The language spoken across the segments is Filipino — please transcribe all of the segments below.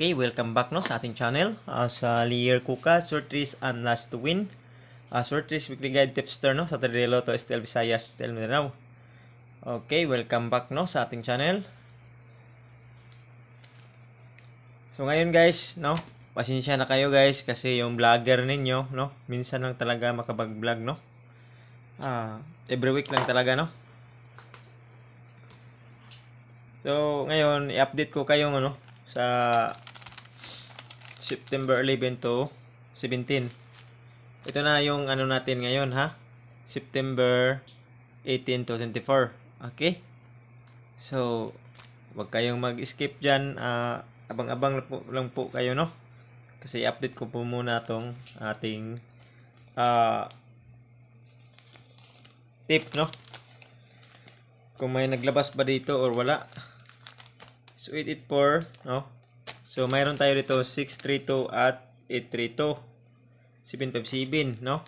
Okay, welcome back no sa ating channel. Sa Lier Kuka, Short Trees and Last to Win. Short Trees Weekly Guide Tipster no sa Tadelo to Estel Visayas, Estel Mindanao. Okay, welcome back no sa ating channel. So ngayon guys, no, pasensya na kayo guys kasi yung vlogger ninyo, no, minsan lang talaga makapag-vlog no. Every week lang talaga no. So ngayon, i-update ko kayo ano sa September 11 to 17. Ito na yung ano natin ngayon ha. September 18 to 24. Okay? So, wag kayong mag-skip dyan. Abang-abang lang po kayo no. Kasi i-update ko po muna tong ating tip no. Kung may naglabas ba dito or wala. So 884 no. So mayroon tayo dito 632 at 832. 757 no.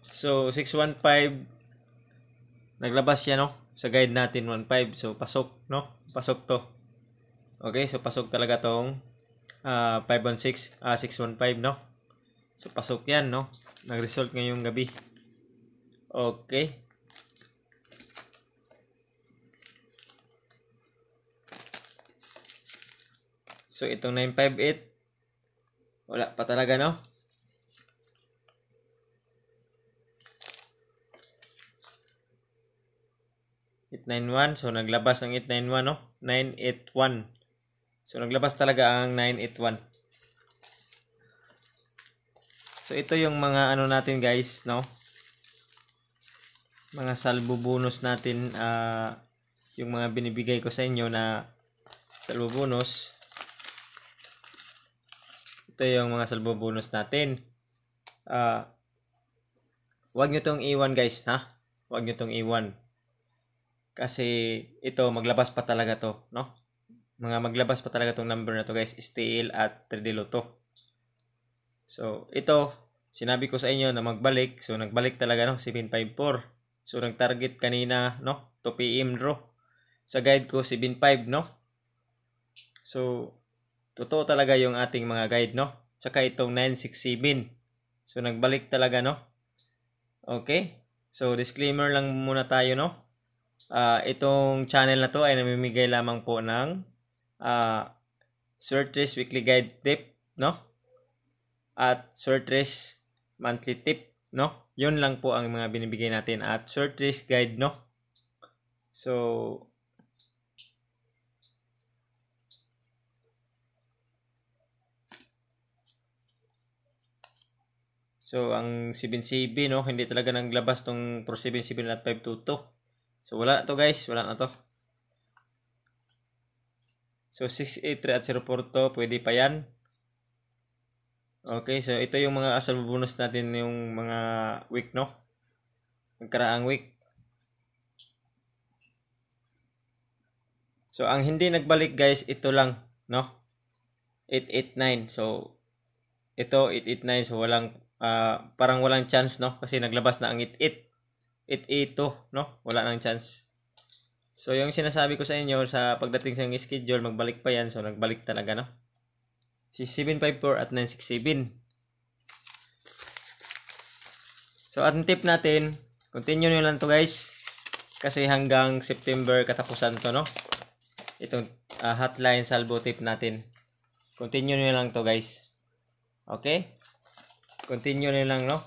So 615 naglabas siya no sa guide natin 15. So pasok no. Pasok to. Okay, so pasok talaga tong 516 615 no. So pasok yan no. Nag-result ngayong gabi. Okay. So, itong 958, wala pa talaga, no? #891, so naglabas ng 891, no? 981. So, naglabas talaga ang 981. So, ito yung mga ano natin, guys, no? Mga salvo bonus natin, yung mga binibigay ko sa inyo na salvo bonus. Ito yung mga salvo bonus natin. Huwag nyo tong iwan guys ha. Huwag nyo tong iwan. Kasi ito maglabas pa talaga to. No? Maglabas pa talaga tong number na to guys. STL at Tredilo to. So ito. Sinabi ko sa inyo na magbalik. So nagbalik talaga no. 754. So nag-target kanina no. 2 PM draw. Sa guide ko 75 no. So totoo talaga yung ating mga guide, no? Tsaka itong 967. So, nagbalik talaga, no? Okay? So, disclaimer lang muna tayo, no? Itong channel na to ay namimigay lamang po ng Short Trees Weekly Guide Tip, no? At Short Trees Monthly Tip, no? Yun lang po ang mga binibigay natin. At Short Trees Guide, no? So, ang 7CB, no, hindi talaga naglabas tong Pro 77 at 522. So, wala na to guys. Wala na to. So, 683 at 042, pwede pa yan. Okay, so ito yung mga asal bonus natin yung mga week, no? Nagkaraang week. So, ang hindi nagbalik guys, ito lang, no? 889. So, ito 889. So, parang walang chance no kasi naglabas na ang 882 no, wala nang chance. So yung sinasabi ko sa inyo sa pagdating sa schedule magbalik pa yan, so nagbalik talaga no. Si 754 at 967. So ang tip natin, continue nyo lang to guys kasi hanggang September katapusan to no. Itong hotline salvo tip natin, continue nyo lang to guys. Okay, continue nyo lang no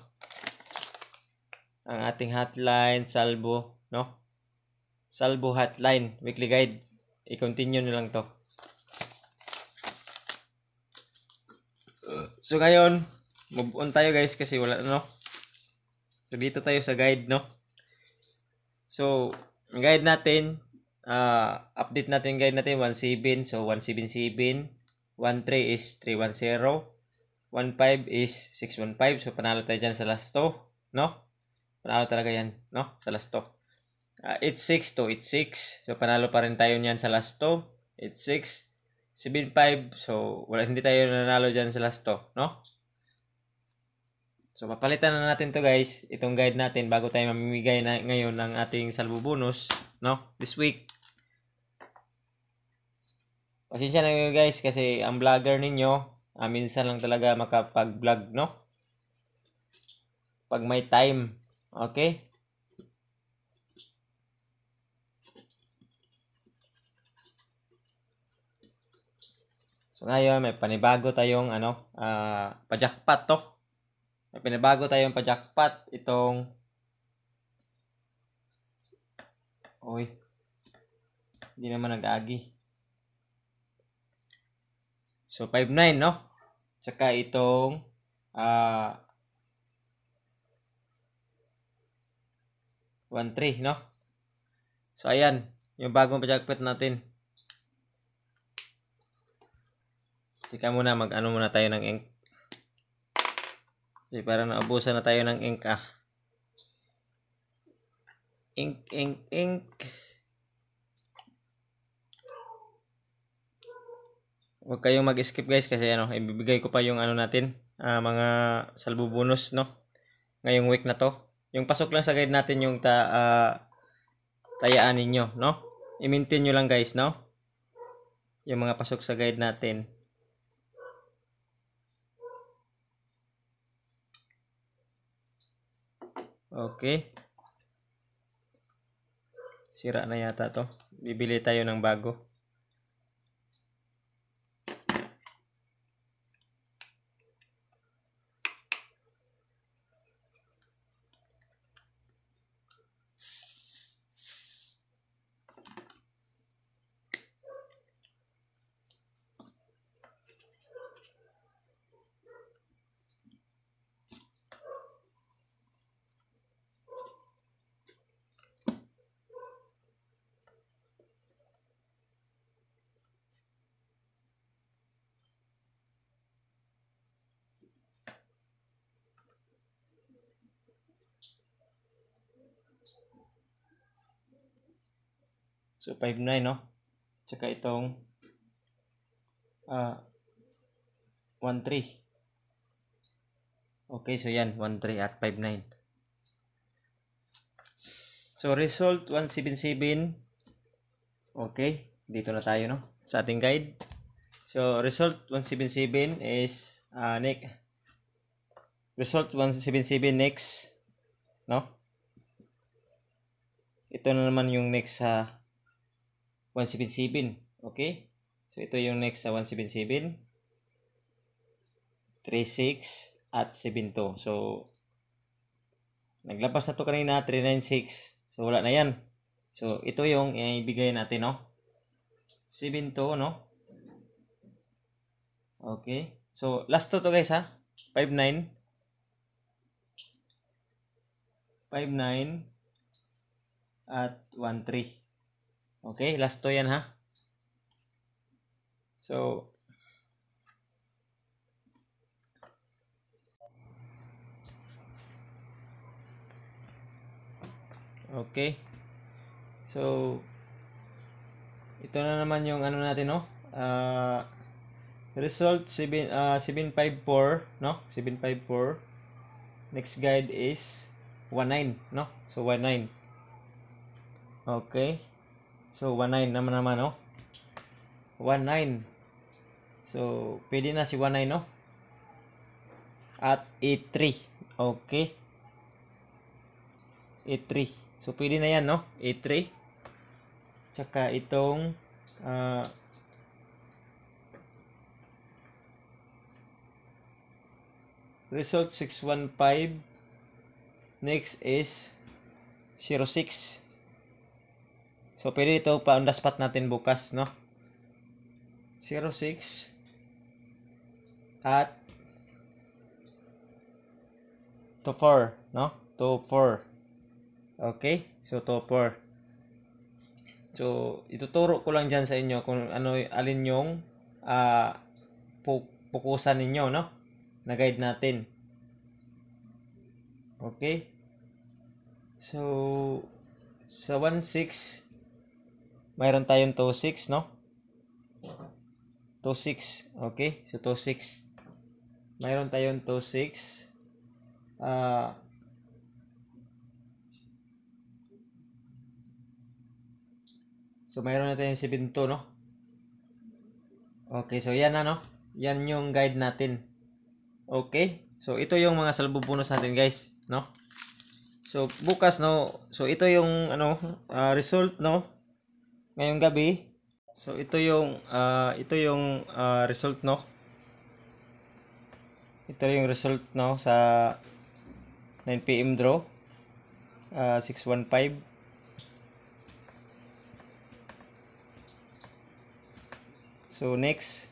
ang ating hotline salvo no, salvo hotline weekly guide, i-continue nyo lang to. So ngayon move on tayo guys kasi wala no. So dito tayo sa guide no. So ang guide natin, update natin guide natin 17. So 177, 13 is 310, 15 is 615. So, panalo tayo dyan sa last 2. No? Panalo talaga yan. No? Sa last 2. 86 to 86. So, panalo pa rin tayo niyan sa last 2. 86. 75. So, hindi tayo nanalo dyan sa last 2. No? So, papalitan na natin to guys. Itong guide natin bago tayo mamimigay na ngayon ng ating salvo bonus. No? This week. Pasensya na kayo guys kasi ang vlogger ninyo, minsan lang talaga makapag-vlog, no? Pag may time. Okay? So ngayon may panibago tayong pa-jackpot to. May panibago tayong pa-jackpot itong Oy. Hindi naman nag-agi. So 5-9, no? Tsaka itong 1-3, no? So ayan, yung bagong pa-jackpot natin. Tika muna, mag-ano muna tayo ng ink. Kasi parang naubusan na tayo ng ink Ink. Huwag kayong mag-skip guys kasi ibibigay ko pa yung natin, mga salvo bonus, no? Ngayong week na to. Yung pasok lang sa guide natin yung tayaan ninyo, no? I-maintain nyo lang guys, no? Yung mga pasok sa guide natin. Okay. Sira na yata to. Bibili tayo ng bago. So 5-9, no? Tsaka itong 1-3. Okay, so yan, 1-3 at 5-9. So result 177. Okay, dito na tayo, no? Sa ating guide. So result 177 is result 177 next, no? Ito na naman yung next sa 177. Okay? So ito yung next sa 177. 36 at 72. So naglabas na to kanina 396. So wala na yan. So ito yung ibigay natin, no? 72, no? Okay. So last to guys, ha? 5-9. 5-9 at 1-3. Okay, last to yan, ha? So okay. So ito na naman yung natin, no? Result 754, no? 754. Next guide is 19, no? So 19. Okay. So 19 naman, no? 19. So pwede na si 19, no? At 83. Okay. 83. So pwede na yan, no? 83. Tsaka itong result 615. Next is 06. So pwede ito pa on the spot natin bukas, no? 06 at 24, no? 24. Okay? So 24. So ituturo ko lang diyan sa inyo kung alin yung pukusan ninyo, no? Na guide natin. Okay? So sa 16 mayroon tayong 26, no? 26. Okay? So 26. Mayroon tayong 26. So mayroon na tayong 72, no? Okay, so yan ano. Yan yung guide natin. Okay? So ito yung mga salbubunus natin, guys, no? So bukas no. So ito yung ano, result no ngayong gabi. So ito yung result no. Ito yung result no sa 9 PM draw. 615. So next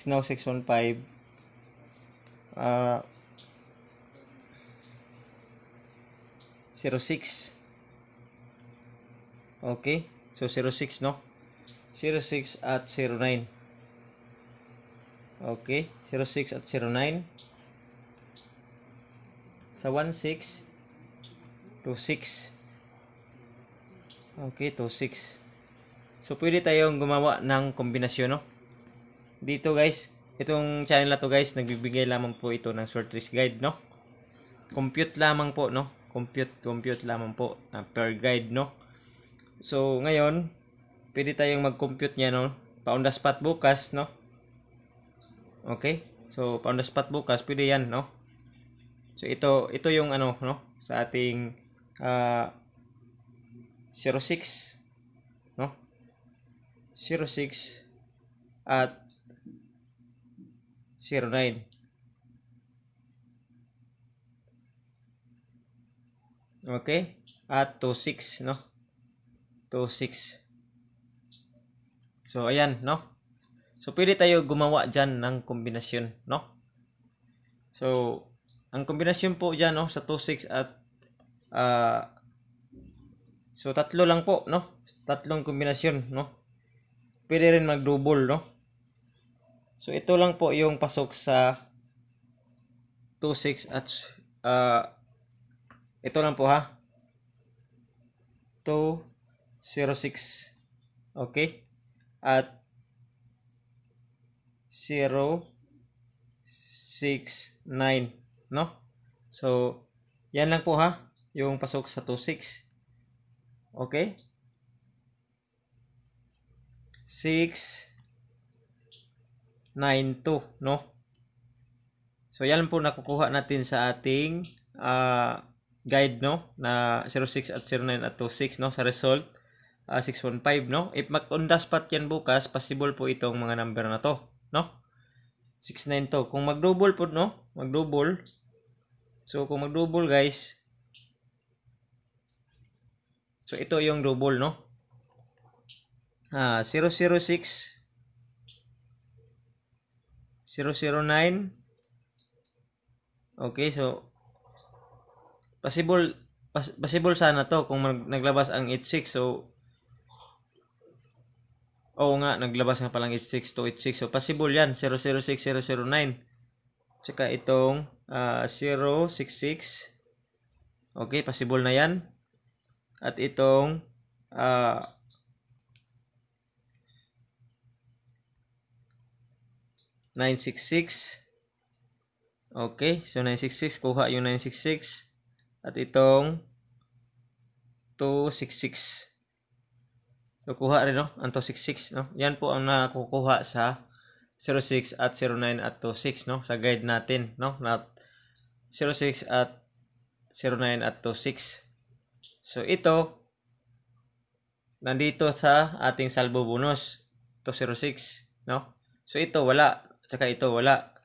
now 615. 06. Okay? So 06 no. 06 at 09. Okay? 06 at 09. Sa 16 to 6. Okay, to 6. So pwede tayong gumawa ng kombinasyon no. Dito guys, itong channel na to guys, nagbibigay lamang po ito ng short risk guide no. Compute lamang po no. Compute lamang po na per guide no. So ngayon, pwede tayong mag-compute niya no. Pa on the spot bukas no. Okay? So pa on the spot bukas pwede yan no. So ito yung ano no sa ating 06 no. 06 at 09. Okay? At 26 no. 26. So ayan no. So pwede tayo gumawa diyan ng kombinasyon no. So ang kombinasyon po diyan no sa 26 at so tatlo lang po no. Tatlong kombinasyon no. Pwede rin mag-double no. So ito lang po yung pasok sa 26 at ito lang po ha. 206. Okay? At 069 no? So yan lang po ha yung pasok sa 26. Okay? 692 no? So yan po nakukuha natin sa ating guide no na 06 at 09 at 26 no sa result 615 no. If mag-on the spot yan bukas, possible po itong mga number na to no. 692 kung mag-double po no, mag-double. So kung mag-double guys, so ito yung double no. 006 009. Okay, so possible sana to kung naglabas ang 86. So oo nga, naglabas nga palang 86 to 86. So possible yan, 006 009. Tsaka itong 066. Okay, possible na yan. At itong 966. Okay, so 966, kuha yung 966. At itong 266. So kuha rin no, ang 266 no. Yan po ang nakukuha sa 06 at 09 at 26 no sa guide natin no. Na 06 at 09 at 26. So ito nandito sa ating salbo bonus to 06 no. So ito wala, tsaka ito wala.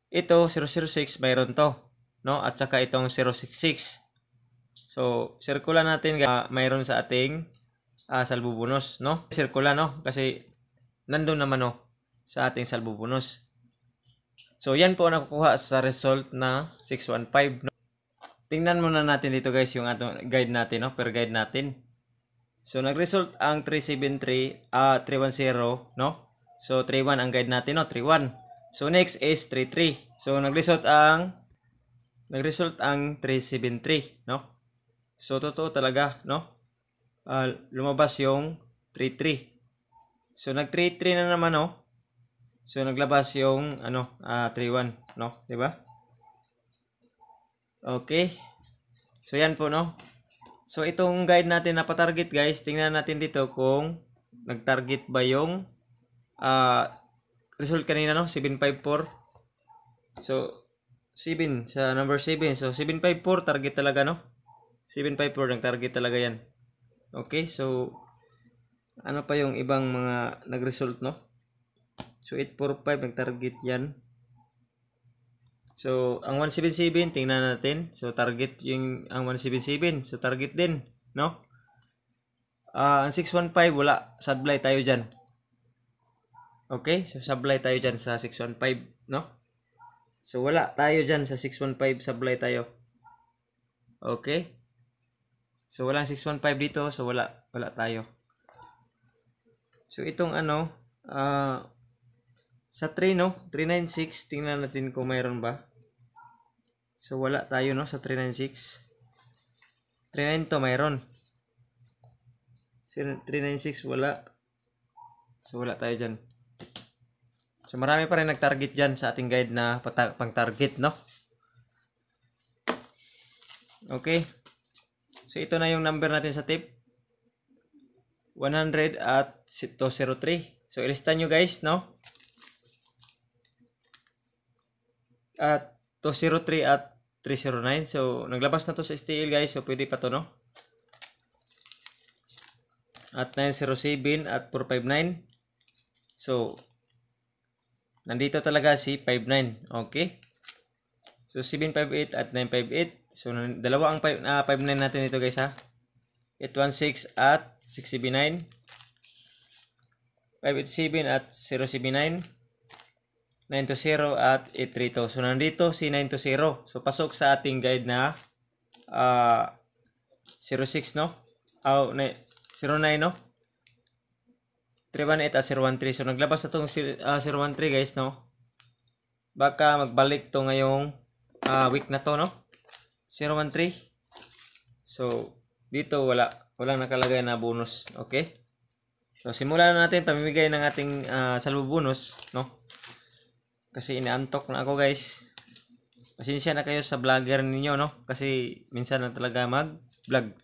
Ito 006 mayroon to no, at saka itong 066. So circular natin mayroon sa ating salbo bonus no. Circular no kasi nandun naman no sa ating salbo bonus. So yan po nakukuha sa result na 615 no. Tingnan muna natin dito guys yung atong guide natin no, per guide natin. So nag-result ang 373 310 no. So 31 ang guide natin no, 31. So next is 33. So nag-result ang 373 no. So totoo talaga no. Lumabas yung 33. So nag-33 na naman no. So naglabas yung 31 no, di ba? Okay. So yan po no. So itong guide natin na pa-target guys, tingnan natin dito kung nag-target ba yung result kanina, no? 754. So, 7 sa number 7. So, 754 target talaga, no? 754 nag-target talaga yan. Okay, so ano pa yung ibang mga nag-result, no? So, 845 nag-target yan. So, ang 177 tingnan natin. So, target yung ang 177. So, target din, no? Ang 615 wala. Sablay tayo dyan. Okay, so sablay tayo dyan sa 615, no? So, wala tayo dyan sa 615, sablay tayo. Okay? So, walang 615 dito, so wala tayo. So, itong ano, sa 3, no? 396, tingnan natin kung mayroon ba. So, wala tayo, no? Sa 396. 392, mayroon. 396, wala. So, wala tayo dyan. So, marami pa rin nag-target dyan sa ating guide na pang-target, no? Okay. So, ito na yung number natin sa tip. 100 at 203. So, ilista nyo guys, no? At 203 at 309. So, naglabas na to sa STL guys. So, pwede pa to, no? At 907 at 459. So, nandito talaga si 59. Okay? So, 758 at 958. So, dalawa ang 59 natin dito guys ha. 816 at 679. 587 at 079. 920 at 832. So, nandito si 920. So, pasok sa ating guide na 06, no? 09, no? 318 at 013. So, naglabas na itong 013 guys, no? Baka magbalik to ngayong week na to, no? 013. So, dito walang nakalagay na bonus. Okay? So, simulan na natin pamimigay ng ating salvo bonus, no? Kasi inaantok na ako guys. Pasensya na kayo sa vlogger ninyo, no? Kasi minsan na talaga mag-vlog.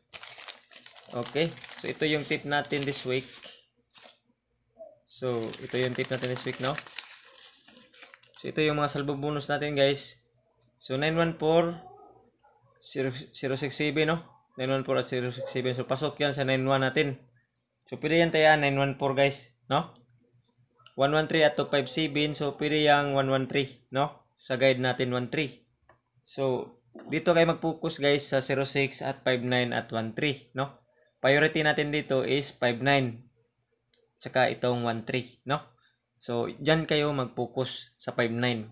Okay? So, ito yung tip natin this week. So, ito yung tip natin this week, no? So, ito yung mga salvo bonus natin, guys. So, 914, 067, no? 914 at 067. So, pasok yan sa 91 natin. So, pwede yan tayo 914, guys, no? 113 at 257. So, pwede yung 113, no? Sa guide natin, 13. So, dito kayo mag-focus, guys, sa 06 at 59 at 13, no? Priority natin dito is 59. Tsaka itong 1-3, no? So, dyan kayo mag-focus sa 5-9.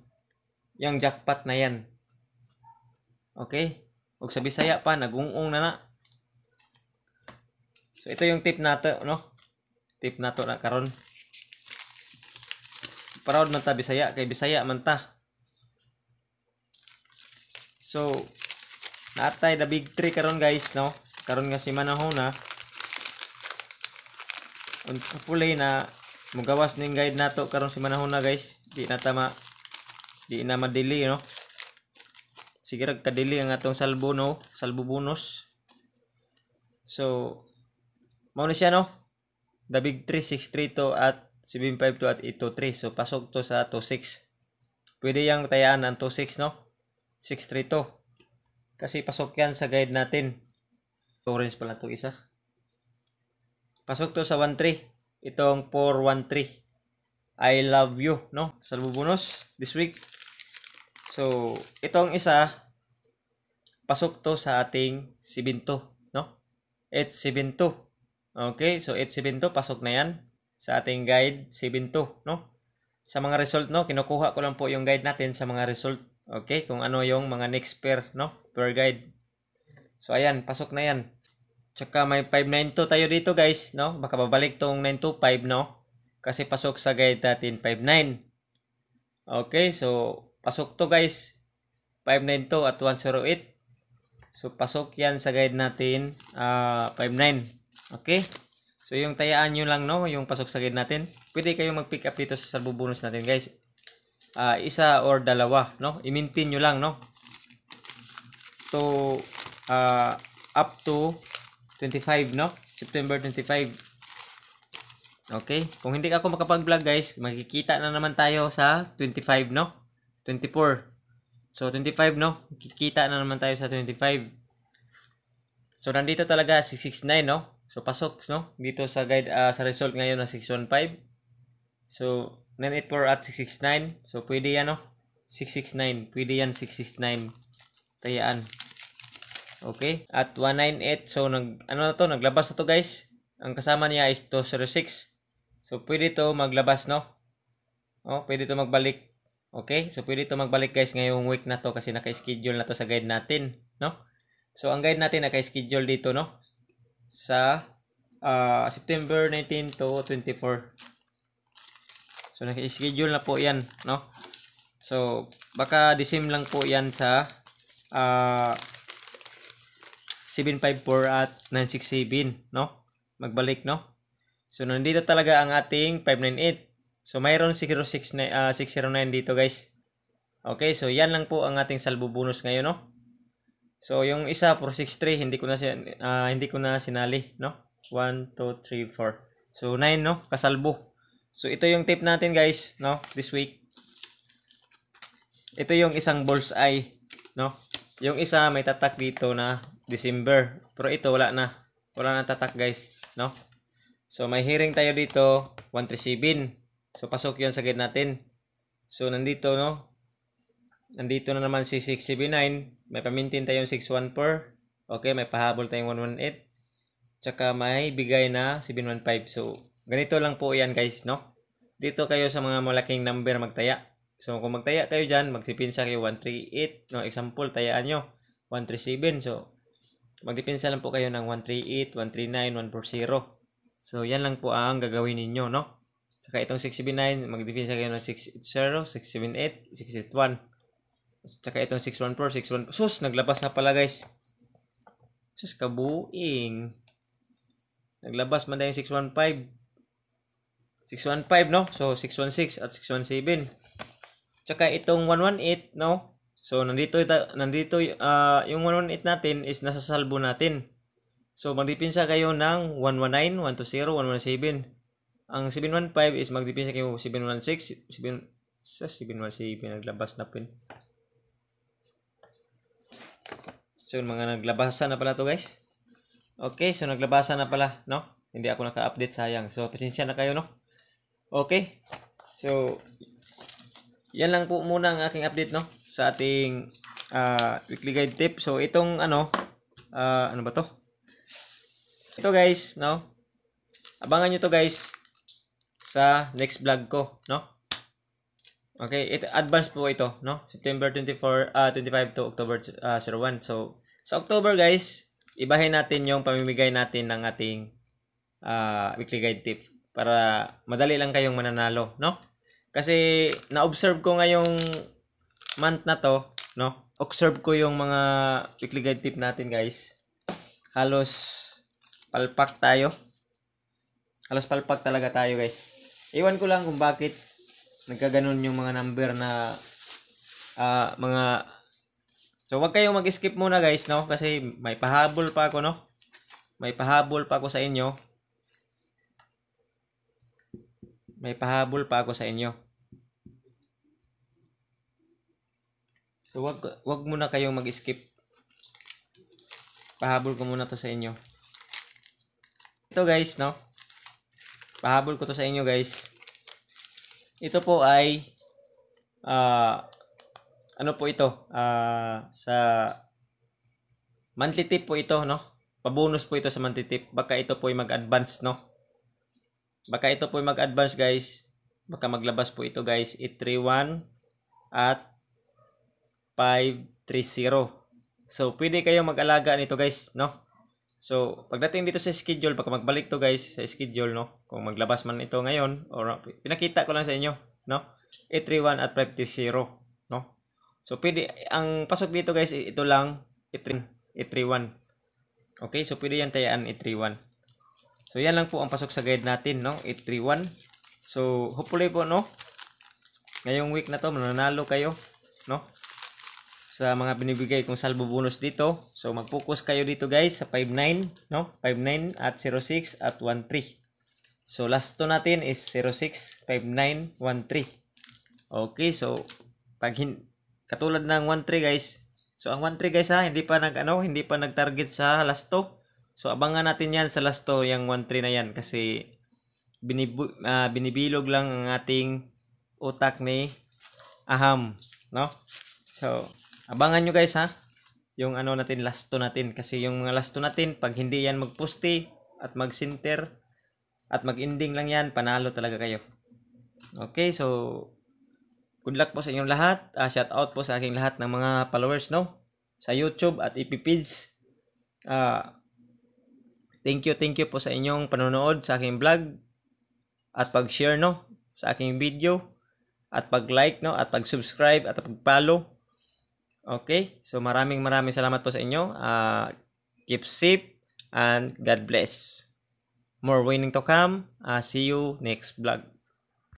Yung jackpot na yan. Okay? Huwag sa Bisaya pa, nag-ung-ung na. So, ito yung tip nato, no? Tip nato na karon. Proud man ta Bisaya, kay Bisaya man ta. So, natay the big 3 karon guys, no? Karon nga si manahon na. Pulay na mugawas ning guide nato karon si manahon na guys. Di na madili, no? Sige ra kadili ang atong salbo, no? Salbo bonus. So, mao ni siya, no? The big 3 632 at 752 at 823. So, pasok to sa 26. Pwede yang tayaan ang 26, no? 632. Kasi pasok yan sa guide natin. Orange pala to isa. Pasok to sa 1-3. Itong 4-1-3. I love you, no? Salvo bonus this week. So, itong isa, pasok to sa ating 7-2, no? 8-7-2. Okay, so 8-7-2, pasok na yan sa ating guide 7-2, no? Sa mga result, no? Kinukuha ko lang po yung guide natin sa mga result. Okay, kung ano yung mga next pair, no? Per guide. So, ayan, pasok na yan. Tsaka may 592 tayo dito guys, no? Baka babalik tong 925, no? Kasi pasok sa guide natin 59. Okay, so pasok to guys. 592 at 108. So pasok yan sa guide natin 59. Okay? So yung tayaan nyo lang, no? Yung pasok sa guide natin. Pwede kayong mag-pick up dito sa salvo bonus natin guys. Isa or dalawa, no? I-maintain nyo lang, no? To up to 25, no? September 25. Okay? Kung hindi ako makapag-vlog guys, magkikita na naman tayo sa 25, no? 24. So 25, no? Kikita na naman tayo sa 25. So nandito talaga 669, no? So pasok, no? Dito sa guide sa result ngayon na 615. So 984 at 669. So pwede yan, no? 669. Pwede yan 669. Tayaan. Okay? At 198. So naglabas na to guys. Ang kasama niya is 206. So pwede to maglabas, no? Oh, pwede to magbalik. Okay? So pwede to magbalik guys ngayong week na to kasi naka-schedule na to sa guide natin, no? So ang guide natin naka-schedule dito, no? Sa September 19 to 24. So naka-schedule na po 'yan, no? So baka December lang po 'yan sa 754 at 967, no? Magbalik, no? So nandito talaga ang ating 598. So mayroon 609 dito guys. Okay, so yan lang po ang ating salbo bonus ngayon, no? So yung isa 463 hindi ko na sinali, no? 1 2 3 4. So 9, no? Kasalbo. So ito yung tip natin guys, no? This week. Ito yung isang bullseye, no? Yung isa may tatak dito na December, pero ito wala na. Wala na tatak guys, no? So may hearing tayo dito 137. So pasok 'yon sa guide natin. So nandito, no? Nandito na naman si 679. May pa-maintain tayong 614. Okay, may pahabol tayong 118. Tsaka may bigay na 715. So ganito lang po 'yan guys, no? Dito kayo sa mga malaking number magtaya. So kung magtaya kayo diyan, magsipinsa kayo 138, no? Example, tayaan nyo 137. So magdipinsa lang po kayo ng 138, 139, 140. So yan lang po ang gagawin ninyo, no? Saka itong 679, magdipinsa kayo ng 680, 678, 681. Saka itong 614, 614. Sus, naglabas na pala guys. Sus, kabuing. Naglabas man dahil 615. 615, no? So 616 at 617. Tsaka itong 118, no? So nandito yung 118 natin is nasa salbo natin. So magdipinsa kayo ng 119, 120, 117. Ang 715 is magdipinsa kayo 716, 717 naglabas na pin. So mga naglabasan na pala to guys. Okay, so naglabasan na pala, no? Hindi ako naka-update, sayang. So pasensya na kayo, no? Okay. So yan lang po muna ang aking update, no? Sa ating weekly guide tip. So itong ano ba to? Ito guys, no? Abangan nyo to guys sa next vlog ko, no? Okay, ito advance po ito, no? September 25 to October 01. So sa October guys, ibahin natin yung pamimigay natin ng ating weekly guide tip para madali lang kayong mananalo, no? Kasi na-observe ko ngayong month na to, no? Observe ko yung mga weekly guide tip natin guys. Halos palpak tayo. Halos palpak talaga tayo guys. Iwan ko lang kung bakit nagkaganon yung mga number na mga. So wag kayong mag-skip muna guys, no? Kasi may pahabol pa ako, no? May pahabol pa ako sa inyo. May pahabol pa ako sa inyo. So wag muna kayong mag-skip. Pahabol ko muna to sa inyo. Ito guys, no? Pahabol ko to sa inyo guys. Ito po ay ano po ito? Sa monthly tip po ito, no? Pabonus po ito sa monthly tip. Baka ito po ay mag-advance, no? Baka ito po ay mag-advance guys. Baka maglabas po ito guys. 831 at 530. So pwede kayong mag-alaga nito guys, no? So pagdating dito sa schedule, baka magbalik to guys sa schedule, no? Kung maglabas man ito ngayon, or pinakita ko lang sa inyo, no? 831 at 530, no? So pwede, ang pasok dito guys, ito lang 831. Okay, so pwede yan tayaan 831. So yan lang po ang pasok sa guide natin, no? 831. So hopefully po, no? Ngayong week na to mananalo kayo, no? Sa mga binibigay kong salbo bonus dito. So mag-focus kayo dito guys sa 59, no? 59 at 06 at 13. So last to natin is 065913. Okay, so pag katulad ng 13 guys. So ang 13 guys ha, hindi pa nag-target sa last to. So abangan natin yan sa last to, yung 13 na yan kasi binibilog lang ang ating utak ni Aham, no? So abangan nyo guys ha, yung natin last to natin kasi yung mga last to natin pag hindi yan magposte at mag-center at mag-ending lang yan, panalo talaga kayo. Okay, so good luck po sa inyong lahat. Shout out po sa aking lahat ng mga followers, no? Sa YouTube at ipipids. Thank you po sa inyong panonood sa aking vlog at pag-share, no? Sa aking video at pag-like, no? At pag-subscribe at pag-follow. Okay? So maraming salamat po sa inyo. Keep safe and God bless. More winning to come. See you next vlog.